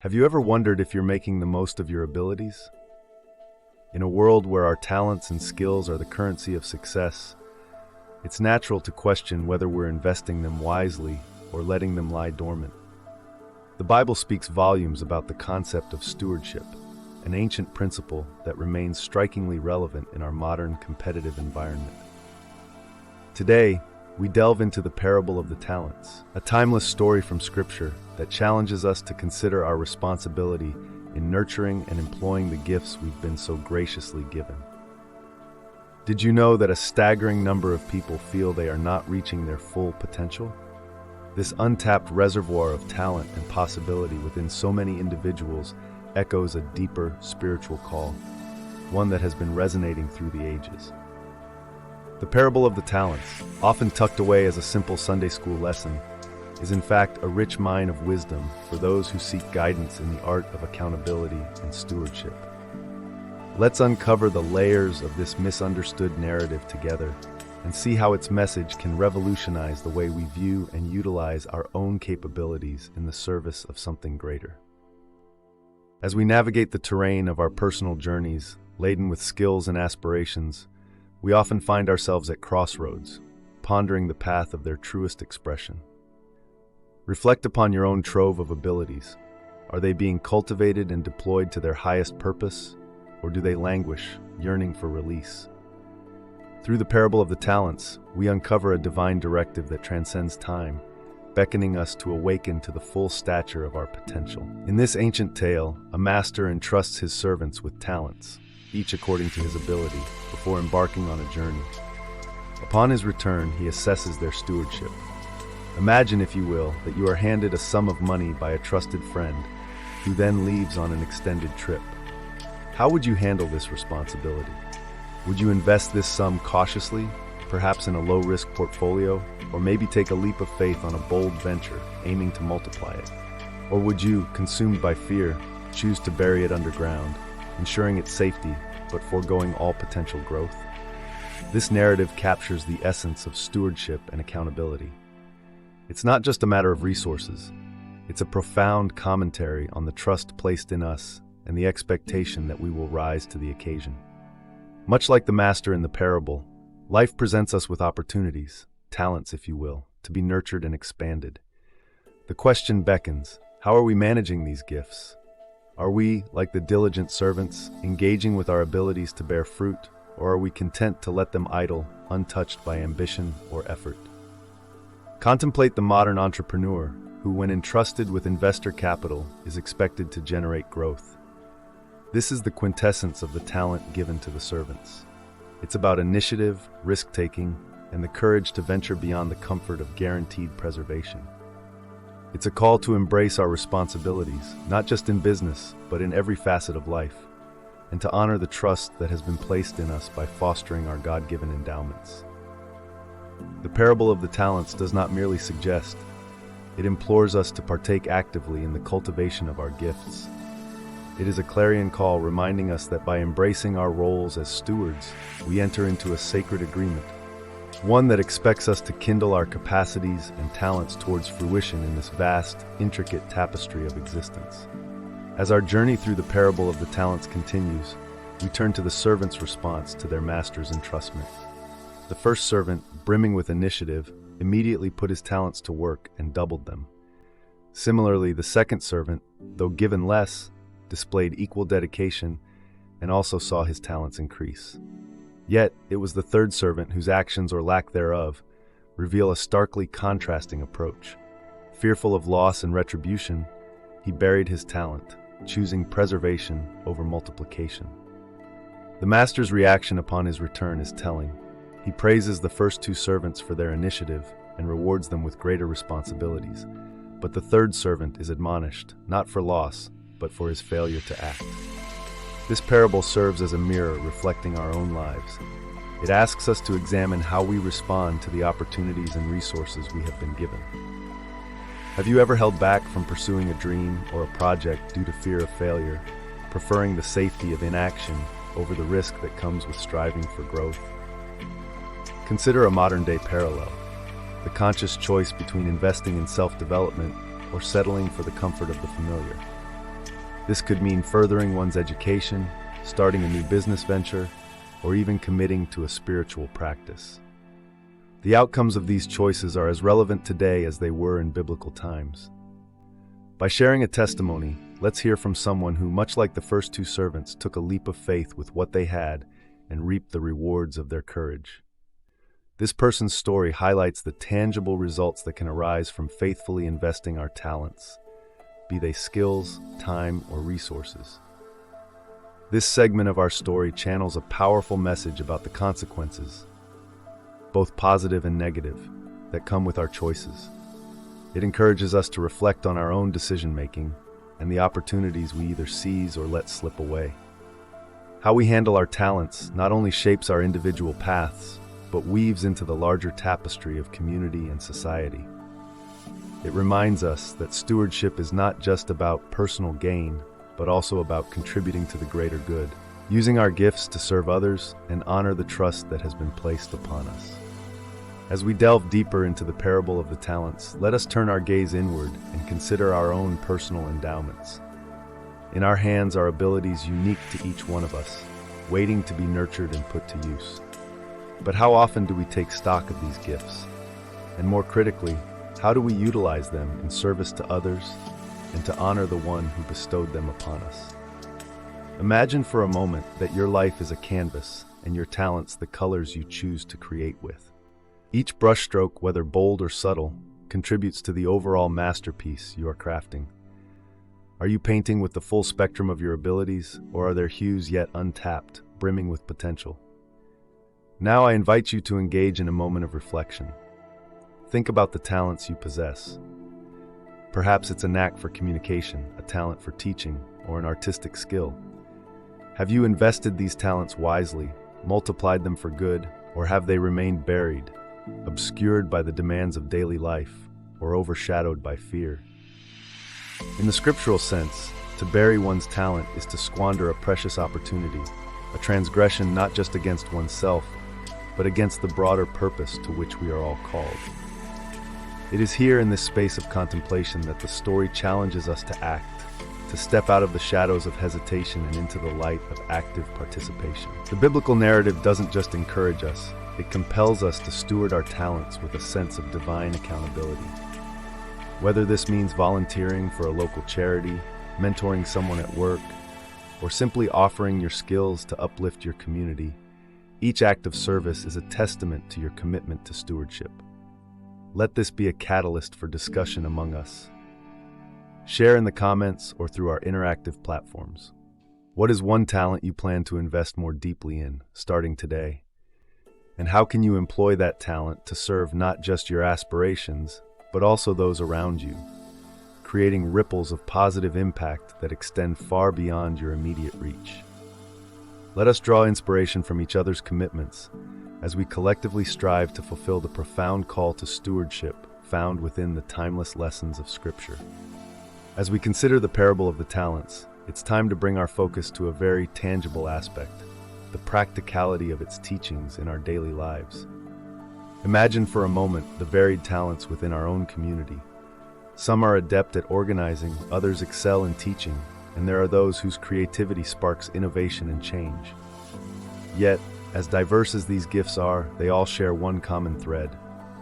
Have you ever wondered if you're making the most of your abilities? In a world where our talents and skills are the currency of success, it's natural to question whether we're investing them wisely or letting them lie dormant. The Bible speaks volumes about the concept of stewardship, an ancient principle that remains strikingly relevant in our modern competitive environment. Today, we delve into the parable of the talents, a timeless story from Scripture that challenges us to consider our responsibility in nurturing and employing the gifts we've been so graciously given. Did you know that a staggering number of people feel they are not reaching their full potential? This untapped reservoir of talent and possibility within so many individuals echoes a deeper spiritual call, one that has been resonating through the ages. The parable of the talents, often tucked away as a simple Sunday school lesson, is in fact a rich mine of wisdom for those who seek guidance in the art of accountability and stewardship. Let's uncover the layers of this misunderstood narrative together and see how its message can revolutionize the way we view and utilize our own capabilities in the service of something greater. As we navigate the terrain of our personal journeys, laden with skills and aspirations, we often find ourselves at crossroads, pondering the path of their truest expression. Reflect upon your own trove of abilities. Are they being cultivated and deployed to their highest purpose, or do they languish, yearning for release? Through the parable of the talents, we uncover a divine directive that transcends time, beckoning us to awaken to the full stature of our potential. In this ancient tale, a master entrusts his servants with talents, each according to his ability, before embarking on a journey. Upon his return, he assesses their stewardship. Imagine, if you will, that you are handed a sum of money by a trusted friend, who then leaves on an extended trip. How would you handle this responsibility? Would you invest this sum cautiously, perhaps in a low-risk portfolio, or maybe take a leap of faith on a bold venture, aiming to multiply it? Or would you, consumed by fear, choose to bury it underground, ensuring its safety, but foregoing all potential growth? This narrative captures the essence of stewardship and accountability. It's not just a matter of resources. It's a profound commentary on the trust placed in us and the expectation that we will rise to the occasion. Much like the master in the parable, life presents us with opportunities, talents if you will, to be nurtured and expanded. The question beckons, how are we managing these gifts? Are we, like the diligent servants, engaging with our abilities to bear fruit, or are we content to let them idle, untouched by ambition or effort? Contemplate the modern entrepreneur who, when entrusted with investor capital, is expected to generate growth. This is the quintessence of the talent given to the servants. It's about initiative, risk-taking, and the courage to venture beyond the comfort of guaranteed preservation. It's a call to embrace our responsibilities, not just in business, but in every facet of life, and to honor the trust that has been placed in us by fostering our God-given endowments. The parable of the talents does not merely suggest, it implores us to partake actively in the cultivation of our gifts. It is a clarion call reminding us that by embracing our roles as stewards, we enter into a sacred agreement, one that expects us to kindle our capacities and talents towards fruition in this vast, intricate tapestry of existence. As our journey through the parable of the talents continues, we turn to the servant's response to their master's entrustment. The first servant, brimming with initiative, immediately put his talents to work and doubled them. Similarly, the second servant, though given less, displayed equal dedication and also saw his talents increase. Yet, it was the third servant whose actions or lack thereof reveal a starkly contrasting approach. Fearful of loss and retribution, he buried his talent, choosing preservation over multiplication. The master's reaction upon his return is telling. He praises the first two servants for their initiative and rewards them with greater responsibilities. But the third servant is admonished, not for loss, but for his failure to act. This parable serves as a mirror reflecting our own lives. It asks us to examine how we respond to the opportunities and resources we have been given. Have you ever held back from pursuing a dream or a project due to fear of failure, preferring the safety of inaction over the risk that comes with striving for growth? Consider a modern-day parallel, the conscious choice between investing in self-development or settling for the comfort of the familiar. This could mean furthering one's education, starting a new business venture, or even committing to a spiritual practice. The outcomes of these choices are as relevant today as they were in biblical times. By sharing a testimony, let's hear from someone who, much like the first two servants, took a leap of faith with what they had and reaped the rewards of their courage. This person's story highlights the tangible results that can arise from faithfully investing our talents, be they skills, time, or resources. This segment of our story channels a powerful message about the consequences, both positive and negative, that come with our choices. It encourages us to reflect on our own decision-making and the opportunities we either seize or let slip away. How we handle our talents not only shapes our individual paths, but weaves into the larger tapestry of community and society. It reminds us that stewardship is not just about personal gain, but also about contributing to the greater good, using our gifts to serve others and honor the trust that has been placed upon us. As we delve deeper into the parable of the talents, let us turn our gaze inward and consider our own personal endowments. In our hands are abilities unique to each one of us, waiting to be nurtured and put to use. But how often do we take stock of these gifts? And more critically, how do we utilize them in service to others and to honor the one who bestowed them upon us? Imagine for a moment that your life is a canvas and your talents the colors you choose to create with. Each brushstroke, whether bold or subtle, contributes to the overall masterpiece you are crafting. Are you painting with the full spectrum of your abilities, or are there hues yet untapped, brimming with potential? Now I invite you to engage in a moment of reflection. Think about the talents you possess. Perhaps it's a knack for communication, a talent for teaching, or an artistic skill. Have you invested these talents wisely, multiplied them for good, or have they remained buried, obscured by the demands of daily life, or overshadowed by fear? In the scriptural sense, to bury one's talent is to squander a precious opportunity, a transgression not just against oneself, but against the broader purpose to which we are all called. It is here in this space of contemplation that the story challenges us to act, to step out of the shadows of hesitation and into the light of active participation. The biblical narrative doesn't just encourage us, it compels us to steward our talents with a sense of divine accountability. Whether this means volunteering for a local charity, mentoring someone at work, or simply offering your skills to uplift your community, each act of service is a testament to your commitment to stewardship. Let this be a catalyst for discussion among us. Share in the comments or through our interactive platforms. What is one talent you plan to invest more deeply in, starting today? And how can you employ that talent to serve not just your aspirations, but also those around you, creating ripples of positive impact that extend far beyond your immediate reach? Let us draw inspiration from each other's commitments as we collectively strive to fulfill the profound call to stewardship found within the timeless lessons of Scripture. As we consider the parable of the talents, it's time to bring our focus to a very tangible aspect, the practicality of its teachings in our daily lives. Imagine for a moment the varied talents within our own community. Some are adept at organizing, others excel in teaching, and there are those whose creativity sparks innovation and change. Yet, as diverse as these gifts are, they all share one common thread.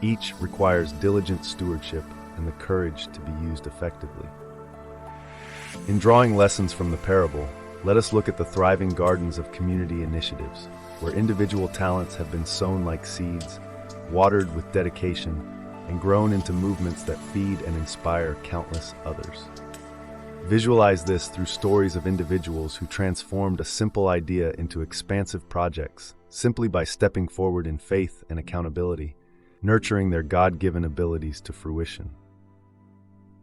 Each requires diligent stewardship and the courage to be used effectively. In drawing lessons from the parable, let us look at the thriving gardens of community initiatives, where individual talents have been sown like seeds, watered with dedication, and grown into movements that feed and inspire countless others. Visualize this through stories of individuals who transformed a simple idea into expansive projects, simply by stepping forward in faith and accountability, nurturing their God-given abilities to fruition.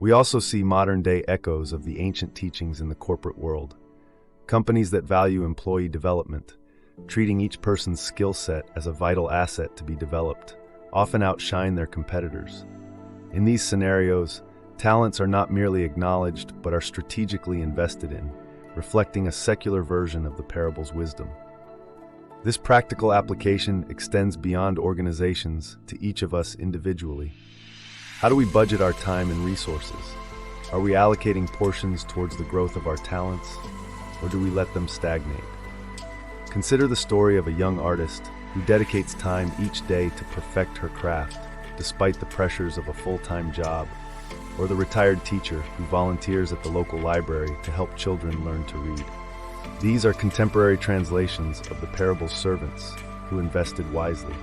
We also see modern-day echoes of the ancient teachings in the corporate world. Companies that value employee development, treating each person's skill set as a vital asset to be developed, often outshine their competitors. In these scenarios, talents are not merely acknowledged but are strategically invested in, reflecting a secular version of the parable's wisdom. This practical application extends beyond organizations to each of us individually. How do we budget our time and resources? Are we allocating portions towards the growth of our talents, or do we let them stagnate? Consider the story of a young artist who dedicates time each day to perfect her craft, despite the pressures of a full-time job, or the retired teacher who volunteers at the local library to help children learn to read. These are contemporary translations of the parable's servants who invested wisely.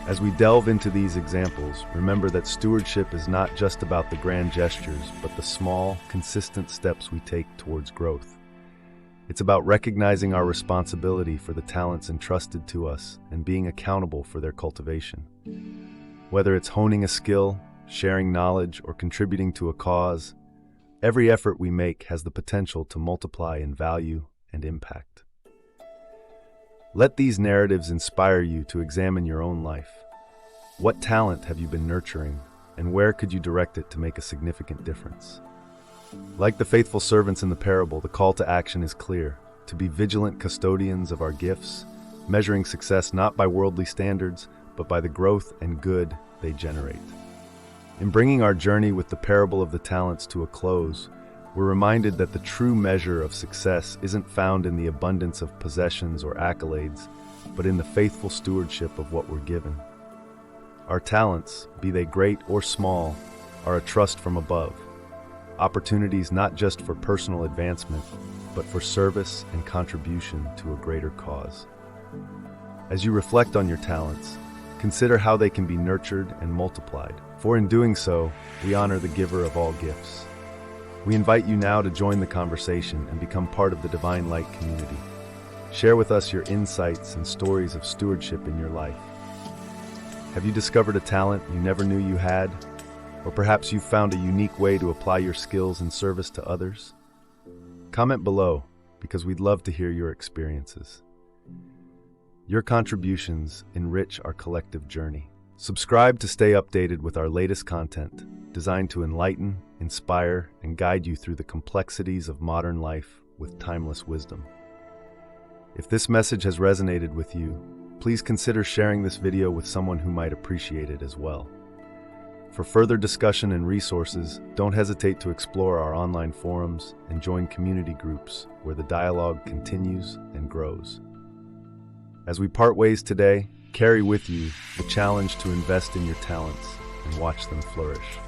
As we delve into these examples, remember that stewardship is not just about the grand gestures, but the small, consistent steps we take towards growth. It's about recognizing our responsibility for the talents entrusted to us and being accountable for their cultivation. Whether it's honing a skill, sharing knowledge, or contributing to a cause, every effort we make has the potential to multiply in value and impact. Let these narratives inspire you to examine your own life. What talent have you been nurturing, and where could you direct it to make a significant difference? Like the faithful servants in the parable, the call to action is clear: to be vigilant custodians of our gifts, measuring success not by worldly standards, but by the growth and good they generate. In bringing our journey with the parable of the talents to a close, we're reminded that the true measure of success isn't found in the abundance of possessions or accolades, but in the faithful stewardship of what we're given. Our talents, be they great or small, are a trust from above, opportunities not just for personal advancement, but for service and contribution to a greater cause. As you reflect on your talents, consider how they can be nurtured and multiplied, for in doing so, we honor the giver of all gifts. We invite you now to join the conversation and become part of the Divine Light community. Share with us your insights and stories of stewardship in your life. Have you discovered a talent you never knew you had? Or perhaps you've found a unique way to apply your skills in service to others? Comment below, because we'd love to hear your experiences. Your contributions enrich our collective journey. Subscribe to stay updated with our latest content, designed to enlighten, inspire, and guide you through the complexities of modern life with timeless wisdom. If this message has resonated with you, please consider sharing this video with someone who might appreciate it as well. For further discussion and resources, don't hesitate to explore our online forums and join community groups where the dialogue continues and grows. As we part ways today, carry with you the challenge to invest in your talents and watch them flourish.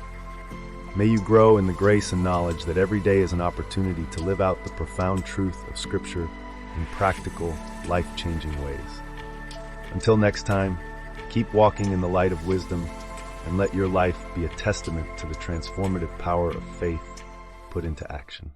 May you grow in the grace and knowledge that every day is an opportunity to live out the profound truth of Scripture in practical, life-changing ways. Until next time, keep walking in the light of wisdom and let your life be a testament to the transformative power of faith put into action.